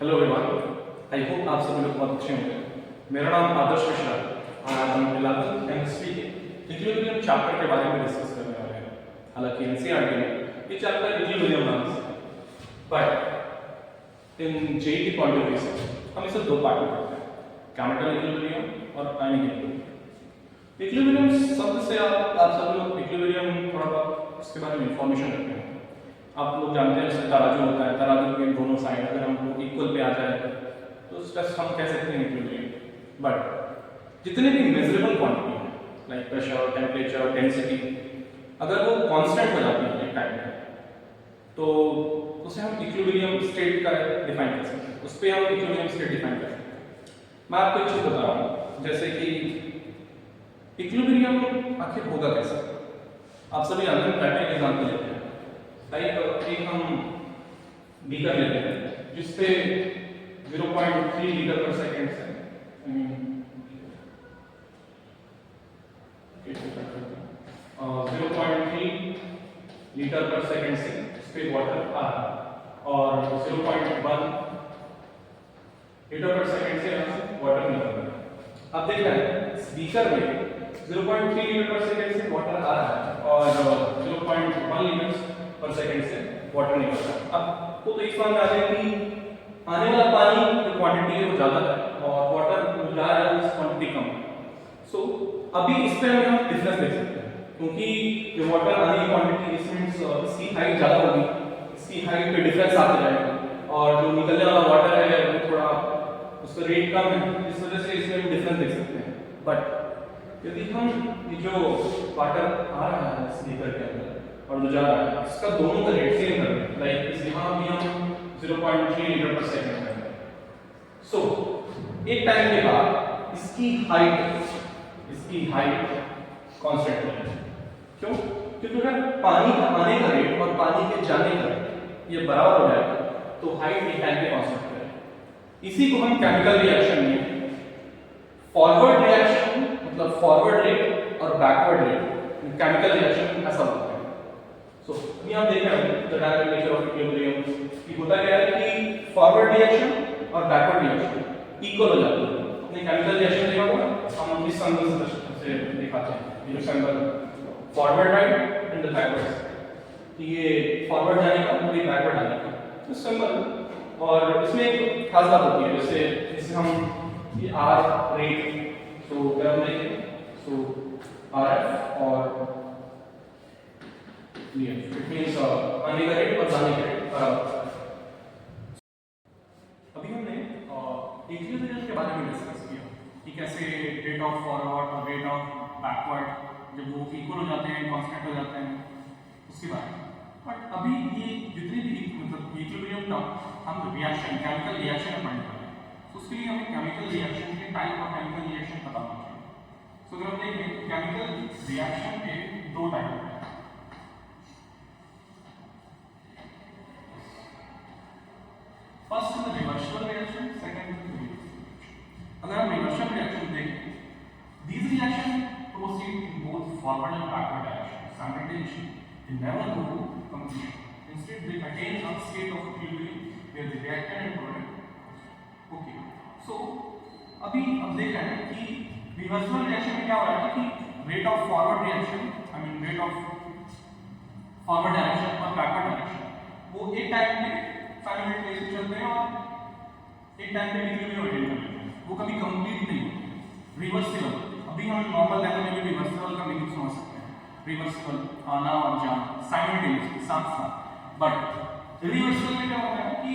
Hello everyone, I hope आप सभी लोग बहुत अच्छे होंगे। मेरा नाम आदर्श मिश्रा और आज हम 11th केमिस्ट्री के इक्विलिब्रियम चैप्टर के बारे में डिस्कस करने वाले हैं। हालांकि एनसीईआरटी में ये चैप्टर इक्विलिब्रियम नाम से है, बट इन जेईई की पॉइंट ऑफ व्यू से हम इसे दो पार्ट में करते हैं, केमिकल इक्विलिब्रियम और आयनिक इक्विलिब्रियम। इक्विलिब्रियम शब्द से आप सब लोग इक्विलिब्रियम थोड़ा बहुत इसके बारे में इंफॉर्मेशन रखते हैं। आप लोग जानते हैं जैसे तराजू होता है, तराजू के दोनों साइड अगर हम लोग इक्वल पे आ जाए तो उसका हम कह सकते हैं इक्विलिब्रियम। बट जितने भी मेजरेबल क्वांटिटी हैं लाइक प्रेशर, टेम्परेचर, डेंसिटी, अगर वो कांस्टेंट हो जाती है एक टाइम में तो उसे हम इक्विलिब्रियम स्टेट का डिफाइन कर सकते हैं, उस पर हम इक्विलिब्रियम स्टेट डिफाइन कर सकते हैं। मैं आपको एक चीज़ बता रहा हूँ, जैसे कि इक्विलिब्रियम आखिर होगा कैसे। आप सभी जानते हैं, प्रैक्टिकल एग्जाम्पल लेते हैं। लाइक एक हम बीकर लेते हैं जिसपे 0.3 लीटर पर सेकेंड से 0.3 लीटर पर सेकेंड से इस पे वाटर आ रहा है और 0.1 लीटर पर सेकेंड से यहाँ से वाटर निकल रहा है। अब देख रहे हैं इस बीकर में 0.3 लीटर पर सेकेंड से वाटर आ रहा है और 0.1 लीटर पर सेकेंड से वाटर निकल रहा है। अब तो इस बात आ जाए कि आने वाला पानी जो क्वांटिटी है वो ज़्यादा है और वाटर जो जा रहा है उस क्वांटिटी कम है। सो अभी इस पे हम डिफरेंस देख सकते हैं, क्योंकि जो वाटर आने की क्वांटिटी इसकी हाइट ज़्यादा होगी, इसकी हाइट पे डिफरेंस आते जाएगा और जो निकलने वाला वाटर है वो थोड़ा उसका रेट कम है, इस वजह से इसमें हम डिफरेंस देख सकते हैं। बट यदि हम ये जो वाटर आ रहा है इस बीकर के अंदर और जो जा रहा है इसका दोनों का रेट सेम कर दें, लाइक इस यहाँ भी हम 0.3 लीटर पर सेकेंड कर दें। सो एक टाइम के बाद इसकी हाइट कांस्टेंट हो जाएगी। क्यों? क्योंकि अगर पानी का आने का रेट और पानी के जाने का रेट ये बराबर हो जाएगा तो हाइट एक टाइम पे कांस्टेंट हो जाएगी। इसी को हम केमिकल रिएक्शन में फॉरवर्ड रिएक्शन मतलब फॉरवर्ड रेट और बैकवर्ड रेट केमिकल रिएक्शन ऐसा होता है। सो अभी आप देख रहे हैं the dynamic nature of equilibrium कि होता क्या है कि फॉरवर्ड रिएक्शन और बैकवर्ड रिएक्शन इक्वल हो जाते हैं। अपने केमिकल रिएक्शन देखा होगा, हम इस सिंबल से दिखाते हैं, ये symbol forward right and the backward. ये फॉरवर्ड जाने का और ये बैकवर्ड आने का तो सिंबल। और इसमें एक खास बात होती है, जैसे हम ये आर रेट तो अगर हम देखें सो आरएफ और इट मींस आने का रेट और जाने का रेट बराबर। अभी हमने इक्विलिब्रियम के बारे में डिस्कस किया कि कैसे रेट ऑफ फॉरवर्ड और रेट ऑफ बैकवर्ड जब वो इक्वल हो जाते हैं, कांस्टेंट हो जाते हैं, उसके बारे में। बट अभी ये जितने भी मतलब इक्विलिब्रियम का हम रिएक्शन केमिकल रिएक्शन में पढ़ने वाले हैं, तो उसके लिए हमें केमिकल रिएक्शन के टाइप और केमिकल रिएक्शन पता होना चाहिए। तो अगर हम देखें केमिकल रिएक्शन के दो टाइप हैं। First is reversal reaction, second is reaction. अगर हम रिवर्सल रिएक्शन देखें, these reactions proceed in both forward and backward direction simultaneously. They never go to completion. Instead, they attain some state of equilibrium where the reactant and product okay. So अभी हम देख रहे हैं कि reversal reaction में क्या हो रहा है कि rate of forward reaction rate of forward direction और बैकवर्ड डायरेक्शन वो एक टाइम में साइमल्टेनियसली चलते हैं और एक टाइम पे इक्विलिब्रियम अटेन कर लेते हैं, वो कभी कंप्लीट नहीं होते। रिवर्सिबल, अभी हम नॉर्मल लैंग्वेज में भी रिवर्सिबल का मीनिंग समझ सकते हैं, रिवर्सिबल आना और जाना साइमल्टेनियसली साथ साथ। बट रिवर्सिबल में क्या होता है कि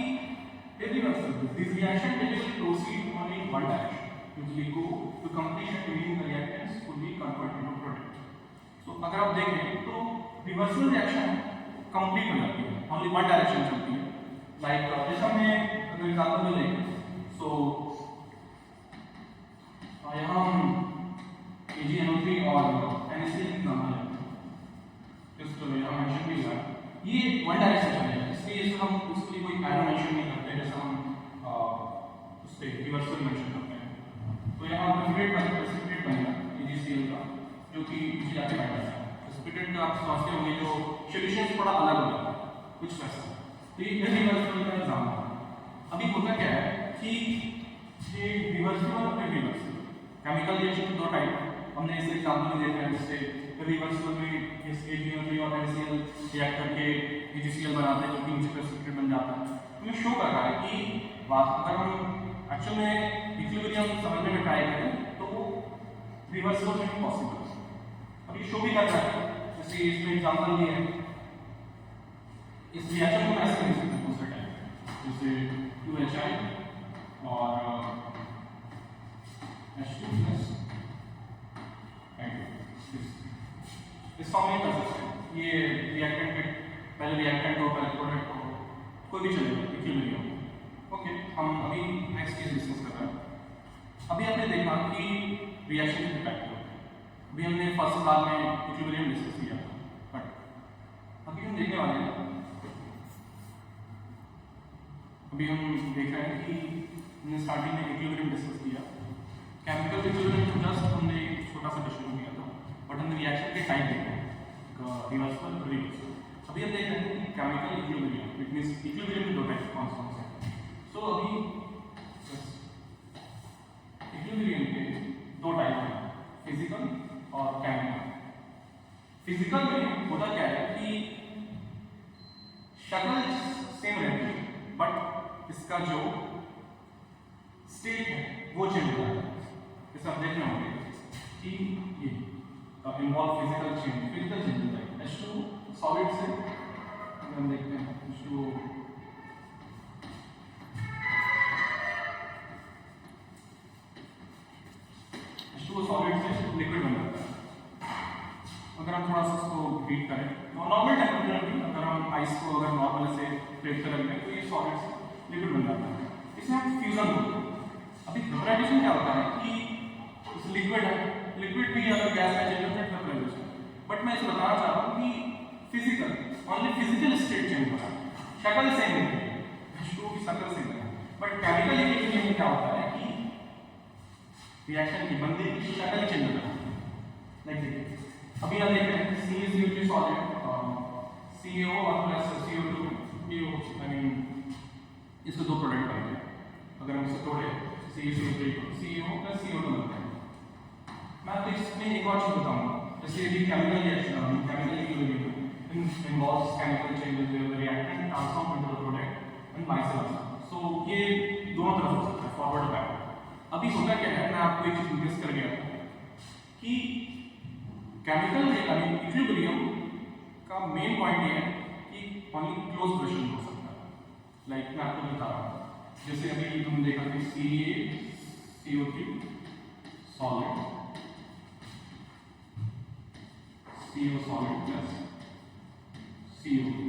irreversible this reaction will proceed only in one direction, usually go to completion leaving the reactants fully converted into product. So अगर आप देखें तो रिवर्सल रिएक्शन कंप्लीट हो जाती है, ओनली वन डायरेक्शन चलती है। लाइक जैसे हमने अगर एग्जांपल में लें सो यहाँ हम AgNO3 और NaCl की एग्जांपल लेते हैं, इसको यहाँ मेंशन भी हुआ है, ये वन डायरेक्शन चलेगा, इसलिए इसे हम उसके लिए कोई एरो मेंशन नहीं करते जैसे हम उस पे रिवर्सल मेंशन करते हैं। तो यहाँ प्रेसिपिटेट बनेगा AgCl का जो कि नीचे जाके बैठ जाता है। प्रेसिपिटेट का आप समझते होंगे जो सॉल्यूशन थोड़ा अलग हो जाता है कुछ वैसा, तो ये इररिवर्सिबल का एग्जांपल है। अभी होता क्या है रिवर्सिबल फिर रिवर्सिबल। केमिकल रिएक्शन के दो टाइप हमने इस एग्जांपल में देखा है, जैसे रिवर्सिबल में इस HNO3 और HCl रिएक्ट करके AgCl बनाते हैं जो कि नीचे प्रेसिपिटेट बन जाता है। तो ये शो कर रहा है कि अगर हम एक्चुअल में इक्विलिब्रियम समझने में ट्राई करें तो वो रिवर्सिबल में पॉसिबल है। अब ये शो भी कर रहा है, जैसे इसमें एग्जांपल दिए हैं, इस रिएक्शन को ऐसे लिख सकते हैं दूसरे टाइप, जैसे 2HI और H2+ इस फॉर्म में कर सकते हैं। ये रिएक्टेंट के पहले रिएक्टेंट हो पहले प्रोडक्ट हो कोई भी चलेगा इक्विलिब्रियम। ओके, हम अभी नेक्स्ट केस डिस्कस कर रहे हैं। अभी हमने देखा कि रिएक्शन कितने टाइप के होते हैं। अभी हमने फर्स्ट क्लास में इक्विलिब्रियम डिस्कस किया था, बट अभी हम देखने वाले हैं, अभी हम देख रहे हैं कि हमने स्टार्टिंग में इक्विलिब्रियम डिस्कस किया, केमिकल इक्विलिब्रियम को जस्ट हमने छोटा सा डिस्कस किया था, बट हमने रिएक्शन के टाइप देखे रिवर्सिबल रिवर्सिबल। अभी हम देख रहे हैं कि chemical equilibrium, it means equilibrium के दो टाइप कौन से हैं। सो अभी इक्विलिब्रियम के दो टाइप हैं, फिजिकल और केमिकल। फिजिकल में होता क्या है कि शक्ल सेम रहती है, बट इसका जो स्टेट है वो चेंज हो जाता है। जैसे आप देखना होंगे कि ये इन्वॉल्व फिजिकल चेंज होता है। H2 सॉलिड से हम देखते हैं H2 सॉलिड से लिक्विड बन जाता है। अगर हम थोड़ा सा इसको हीट करें तो नॉर्मल टेम्परेचर में, अगर हम आइस को अगर नॉर्मल से प्लेट पर रखें तो ये सॉलिड से लिक्विड बन जाता है। इसमें हम फ्यूजन होता है। अभी वेपराइजेशन क्या होता है कि इस लिक्विड है, लिक्विड भी अगर गैस में चेंज होता है वेपराइजेशन। बट मैं इसे बताना चाह रहा हूँ कि physical only physical state change हो रहा है, शक्ल सेम है, H2 की शक्ल सेम है। बट केमिकल इक्विलिब्रियम में क्या होता है कि रिएक्शन की बंदे की शक्ल चेंज हो जाती है। लाइक देखिए, अभी आप देख रहे हैं CH3 सॉलिड CaO और प्लस CO2 I मीन इसको दो प्रोडक्ट बनते हैं। अगर हम इसे तोड़े CH3 CaO प्लस CO2 बनते हैं। मैं आपको इसमें एक और चीज बताऊंगा, जैसे यदि chemical reaction chemical equilibrium involves chemical changes where the reactant transforms into the product and vice versa. So ये दोनों तरफ हो सकता है, फॉरवर्ड और बैकवर्ड। अभी होता क्या है, मैं आपको एक चीज मिस कर गया कि केमिकल इक्विलिब्रियम का मेन पॉइंट ये है कि ओनली क्लोज रिलेशन हो सकता है। लाइक मैं आपको बता रहा हूँ, जैसे अभी हम देखा कि CaCO3 solid CO solid plus CO2।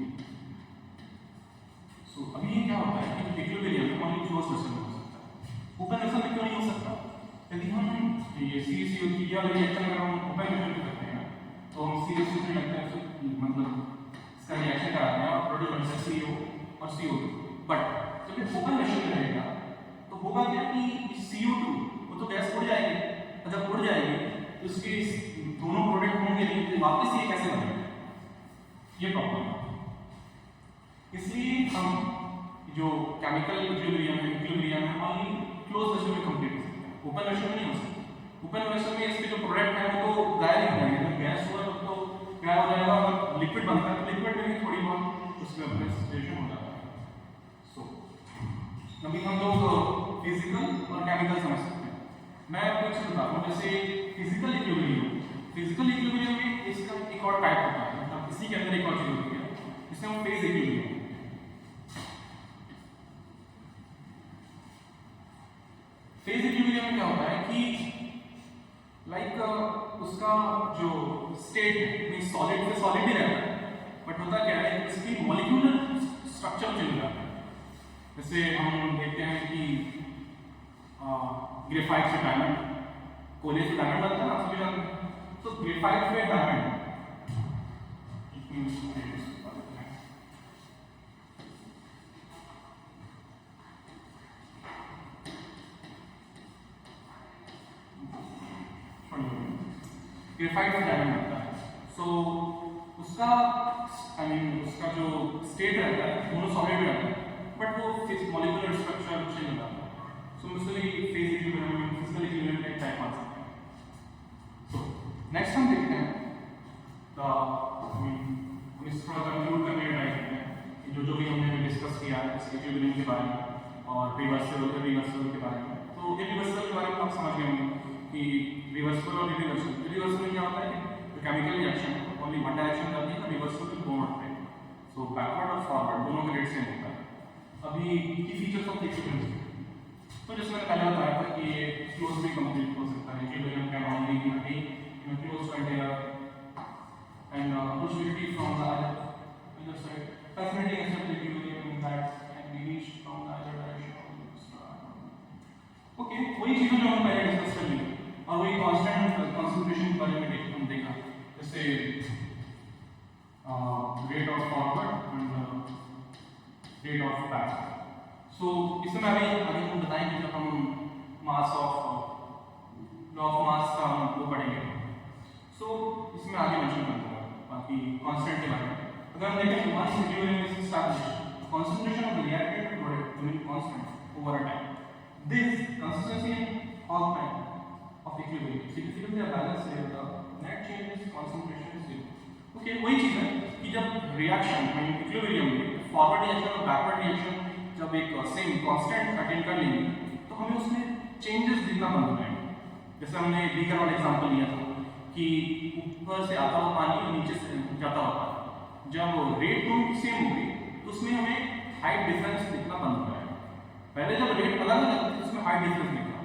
सो अभी ये क्या होता है कि इक्विलिब्रियम में ओनली क्लोज रिलेशन हो सकता है, ओपन रिलेशन में क्यों नहीं हो सकता? यदि हम ये CaCO3 या रिएक्शन अगर हम ओपन रिलेशन में करते हैं तो हम CaCO3 लगता है, मतलब इसका रिएक्शन कराते हैं और प्रोड्यूस होता है CO और CO2। बट जब ये ओपन रिलेशन में रहेगा तो होगा क्या कि CO2 वो तो गैस उड़ जाएगी, और जब उड़ जाएगी तो इसके दोनों प्रोडक्ट होंगे नहीं, तो वापस ये कैसे बनेगा, ये प्रॉब्लम है। इसलिए हम जो केमिकल इक्विलिब्रियम है ओनली क्लोज रिलेशन में कंप्लीट हो सकता है, ओपन रिलेशन में नहीं हो सकता। ओपन रिलेशन में इसके जो प्रोडक्ट है वो तो गायब ही हो जाएंगे, जब गैस हुआ तब तो गायब हो जाएगा, और लिक्विड बनता है तो लिक्विड में भी थोड़ी बहुत उसमें वेपराइजेशन हो जाता है। सो अभी हम लोग फिजिकल और केमिकल समझ सकते हैं। मैं आपको एक चीज बता रहा हूँ, जैसे फिजिकल इक्विलिब्रियम में इसका एक और टाइप होता है, मतलब इसी के अंदर एक और चीज होती है जिसे हम फेज इक्विलिब्रियम। फेज इक्विलिब्रियम में क्या होता है कि लाइक उसका जो स्टेट है सॉलिड से सॉलिड ही रहता है, बट होता क्या है इसकी मॉलिक्यूलर स्ट्रक्चर चेंज हो जाता है। जैसे हम देखते हैं कि ग्रेफाइट से डायमंड, कोयले से डायमंड बनता है, आप सभी जानते हैं। तो ग्रेफाइट में डायमंड ग्रेफाइट में डायमंड बनता है। सो उसका उसका जो स्टेट रहता है दोनों सॉलिड रहता है, बट वो मॉलिक्यूलर स्ट्रक्चर चेंज हो जाता है। सो इसलिए फेज इक्विलिब्रियम बारे में और रिवर्सल के बारे में। तो इरिवर्सल के बारे में आप समझ गए होंगे कि रिवर्सल और इरिवर्सल में क्या होता है कि chemical reaction only one direction जाती है, रिवर्सल में दोनों होते हैं। सो बैकवर्ड और फॉरवर्ड दोनों का रेट सेम होता है। अभी की फीचर्स ऑफ इक्विलिब्रियम, तो जैसे मैंने पहले बताया था कि ये क्लोज भी कंप्लीट हो सकता है, equilibrium can only be in a close container and possibility from the other side, fascinating aspect of equilibrium that can be reached from the other direction. Okay, वही चीजें जो हम पहले डिस्कस कर ली और वही कांस्टेंट कंसंट्रेशन के बारे में हम देखा, जैसे rate of forward and rate of back. So इसमें आगे हम बताएंगे जब हम mass of law of mass का हम वो पढ़ेंगे। सो इसमें आगे मेंशन कर दूंगा बाकी कांस्टेंट के बारे में। अगर हम देखें once equilibrium is established, concentration of the reactant product remain constant over a time. This consistency and all time of equilibrium significantly a balance here, the net change is concentration is zero. Okay, वही चीज है कि जब reaction में equilibrium में forward reaction और backward reaction जब एक सेम कांस्टेंट अटेन कर लेंगे तो हमें उसमें चेंजेस दिखना बंद हो जाएंगे। जैसे हमने बीकर वाला एग्जांपल लिया था कि ऊपर से आता हुआ पानी और नीचे से जाता हुआ पानी, जब रेट दोनों की सेम होगी तो उसमें हमें हाइट डिफरेंस दिखना बंद हो जाएगा। पहले जब रेट अलग अलग थी उसमें हाइट डिफरेंस दिखा,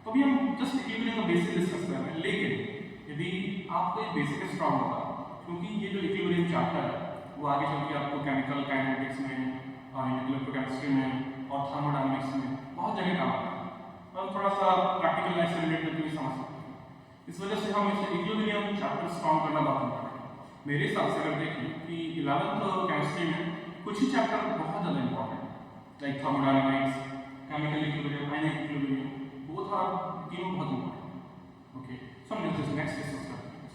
तो अभी हम जस्ट इक्विलिब्रियम का बेसिक डिस्कस कर रहे हैं। लेकिन यदि आपको एक बेसिक स्ट्रॉन्ग होगा, क्योंकि ये जो इक्विलिब्रियम चैप्टर है वो आगे चल के आपको केमिकल काइनेटिक्स में, इलेक्ट्रोकेमिस्ट्री में और थर्मोडायनामिक्स में बहुत जगह काम आता है, और थोड़ा सा प्रैक्टिकल लाइफ से रिलेटेड भी समझ सकते हैं। इस वजह से हम इसे इक्विलिब्रियम चैप्टर स्ट्रॉन्ग करना बहुत इम्पोर्टेंट है। मेरे हिसाब से अगर देखें कि 11th केमिस्ट्री में कुछ ही चैप्टर बहुत ज़्यादा इम्पोर्टेंट है, like thermodynamics, chemical equilibrium, ionic equilibrium, वो था तीनों बहुत इम्पोर्टेंट। ओके, सो हम नेक्स्ट डिस्कस करते हैं।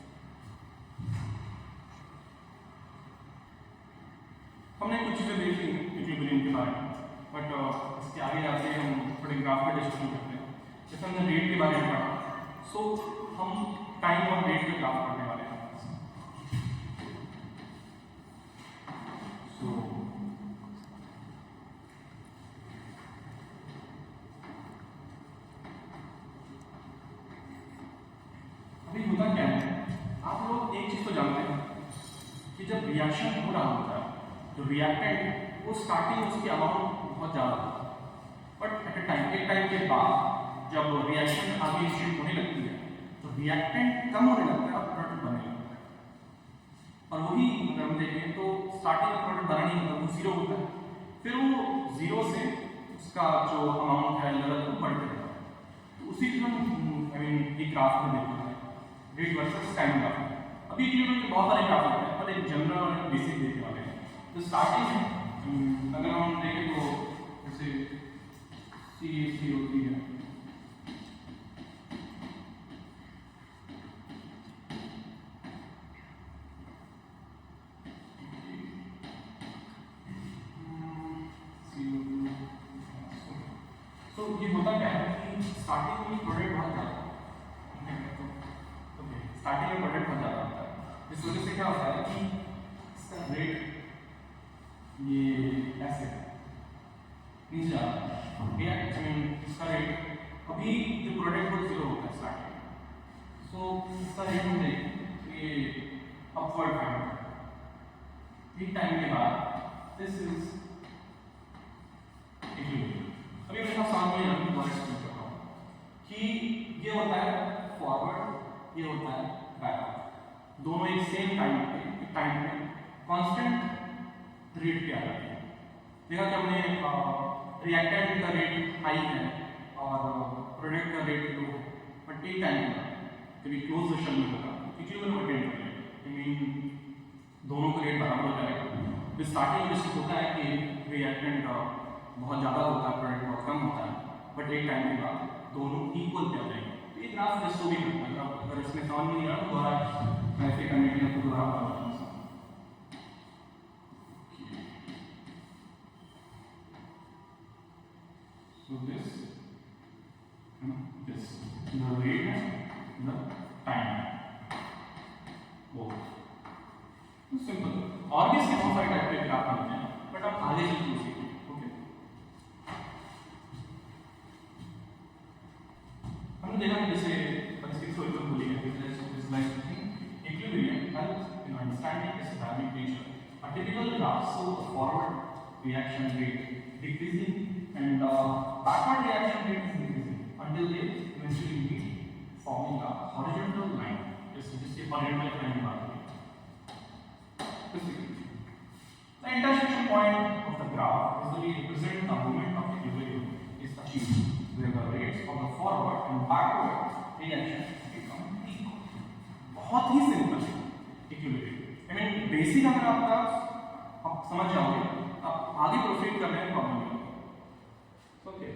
हमने कुछ चीज़ें देख ली इक्विलिब्रियम के बारे में, बट इसके आगे जाते हैं हम थोड़े ग्राफ पे डिस्कशन करते हैं। जैसे हमने रेट के बारे में पढ़ा, सो हम टाइम और रेट के ग्राफ पढ़ने वाले हैं। सो अभी होता क्या है, आप लोग एक चीज तो जानते हैं कि जब रिएक्शन हो रहा होता है, जो रिएक्टेंट है वो स्टार्टिंग उसकी अमाउंट बहुत ज़्यादा होता है, बट एट एक टाइम के बाद जब रिएक्शन आगे स्ट्रीम होने लगती है तो रिएक्टेंट कम होने लगता है और प्रोडक्ट बनने लगता है। और वही अगर हम देखें तो स्टार्टिंग में प्रोडक्ट बना नहीं होता, वो जीरो होता है, फिर वो जीरो से उसका जो अमाउंट है लेवल वो बढ़ते रहता है। तो उसी को हम एक ग्राफ में देखते हैं, रेट वर्सेस टाइम ग्राफ। अभी इक्विलिब्रियम के बहुत सारे ग्राफ होते हैं, पर एक जनरल और बेसिक देखने वाले हैं। तो स्टार्टिंग में अगर हम देखें तो जैसे सी होती है, तो ये होता क्या है कि स्टार्टिंग में प्रोडक्ट बहुत ज़्यादा स्टार्टिंग में प्रोडक्ट बहुत ज़्यादा होता है, इस वजह से क्या होता है कि इसका रेट ये ऐसे नीचे जा रहा है, इसका रेट अभी जो प्रोडक्ट को जीरो होता है स्टार्टिंग में, सो इसका रेट हम देखें ये अपवर्ड टाइम, एक टाइम के बाद दिस इज इक्विलिब्रियम। अभी मेरे साथ समझ में आने वाला एक्सप्लेन कर रहा हूँ कि ये होता है फॉरवर्ड, ये होता है बैकवर्ड, दोनों एक सेम टाइम पे कांस्टेंट रेट पे आ जाते हैं। देखा कि हमने रिएक्टेंट का रेट हाई है और प्रोडक्ट का रेट लो है, बट एक टाइम पे कभी क्लोज सेशन में होगा इक्विलिब्रियम अटेन कर लेगा, दोनों का रेट बराबर हो जाएगा। स्टार्टिंग में जैसे होता है कि रिएक्टेंट बहुत ज़्यादा होता है, प्रोडक्ट बहुत कम होता है, बट एक टाइम के बाद दोनों इक्वल पे आ जाएंगे। तो ये ग्राफ इसको भी करता है, अगर इसमें समझ नहीं आ रहा तो दोबारा ऐसे करने के लिए दोबारा so this the rate and the time both simple. और भी बहुत सारे टाइप के ग्राफ बनते हैं, बट आप आगे चल के सीखेंगे। ओके, हमने देखा कि जैसे परिस्थितियों को बोलेंगे this like equilibrium helps in understanding its dynamic nature. A typical graph shows a forward reaction rate decreasing and backward reaction rate is increasing until they eventually meet forming a horizontal line. जिसके horizontal line की बात करें. The intersection point of the graph usually represents the moment of equilibrium is achieved, where the rates of the forward and backward reaction become equal. बहुत ही simple equilibrium. I mean basic अगर आप समझ जाओगे, आप आगे प्रोसीड करने में प्रॉब्लम नहीं होगी. ओके.